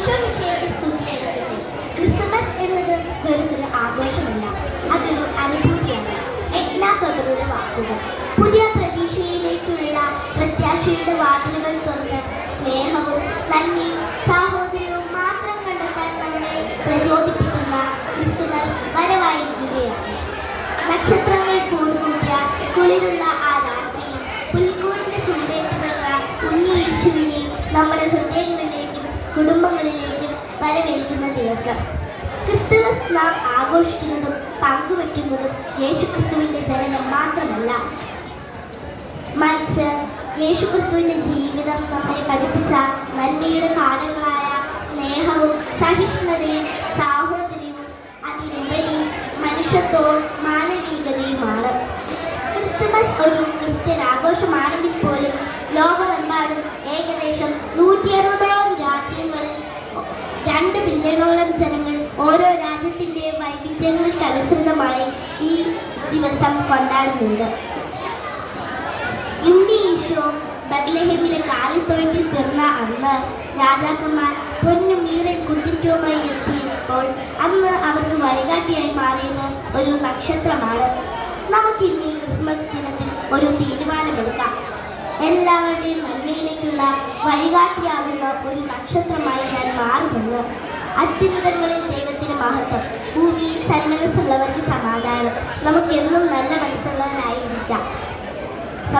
ഈശോ വിഷയത്തെ സ്തുതിയായിരിക്കട്ടെ. ക്രിസ്തുമസ് എന്നത് വെറുതൊരു ആഘോഷമല്ല, അതൊരു അനുഭൂതിയാണ്. എഗ്നാ ഫെബറുടെ വാക്കുകൾ. പുതിയ പ്രതീക്ഷയിലേക്കുള്ള പ്രത്യാശയുടെ വാതിലുകൾ തുറന്ന് സ്നേഹവും നന്ദിയും സാഹോദര്യവും മാത്രം കണ്ടെത്താൻ നമ്മെ പ്രചോദിപ്പിക്കുന്ന ക്രിസ്തുമസ് വരവായിരിക്കുകയാണ്. നക്ഷത്രങ്ങൾ കൂടുകൂട്ടിയ കുളിരുള്ള ആ രാത്രിയിൽ പുൽക്കൂടിന്റെ ചുണ്ടേറ്റുള്ള കുഞ്ഞു യേശുവിനെ നമ്മുടെ ഹൃദയങ്ങളിലേക്കും കുടുംബങ്ങളിലേക്കും വരവേൽക്കുന്ന ദിവസം. ക്രിസ്തുമസ് നാം ആഘോഷിക്കുന്നതും പങ്കുവെക്കുന്നതും യേശുക്രിസ്തുവിന്റെ ജനനം മാത്രമല്ല, മറിച്ച് യേശുക്രിസ്തുവിന്റെ ജീവിതം നമ്മെ പഠിപ്പിച്ച നന്മയുടെ പാഠങ്ങളായ സ്നേഹവും സഹിഷ്ണുതയും സാഹോദര്യവും അതിലുപരി മനുഷ്യത്വവും മാനവികതയുമാണ്. ക്രിസ്തുമസ് ഒരു ക്രിസ്ത്യൻ ആഘോഷമാണെങ്കിൽ പോലും ലോകമെമ്പാടും ഏകദേശം 160ഓളം രാജ്യങ്ങളിൽ 2 ബില്യണോളം ജനങ്ങൾ ഓരോ രാജ്യത്തിൻ്റെയും വൈവിധ്യങ്ങൾക്കനുസൃതമായി ഈ ദിവസം കൊണ്ടാടുന്നുണ്ട്. ഈശോ ബത്ലഹേമിലെ കാലിത്തൊഴുത്തിൽ പിറന്ന അന്ന് രാജാക്കന്മാർ പൊന്നും മീറെ കുതിറ്റുമായി എത്തിയപ്പോൾ അന്ന് അവർക്ക് വഴികാട്ടിയായി മാറിയത് ഒരു നക്ഷത്രമാണ്. നമുക്കിന്ന് ഈ ക്രിസ്മസ് ദിനത്തിൽ ഒരു തീരുമാനമെടുക്കാം. എല്ലാവരുടെയും നന്മയിലേക്കുള്ള വഴികാട്ടിയാകുന്ന ഒരു നക്ഷത്രമായി ഞാൻ മാറുമെന്ന്. അത്യുന്നതങ്ങളിൽ ദൈവത്തിന് മഹത്വം, ഭൂമിയിൽ സന്മനസ്സുള്ളവർക്ക് സമാധാനം. നമുക്കെന്നും നല്ല മനസ്സുള്ളവരായിരിക്കാം.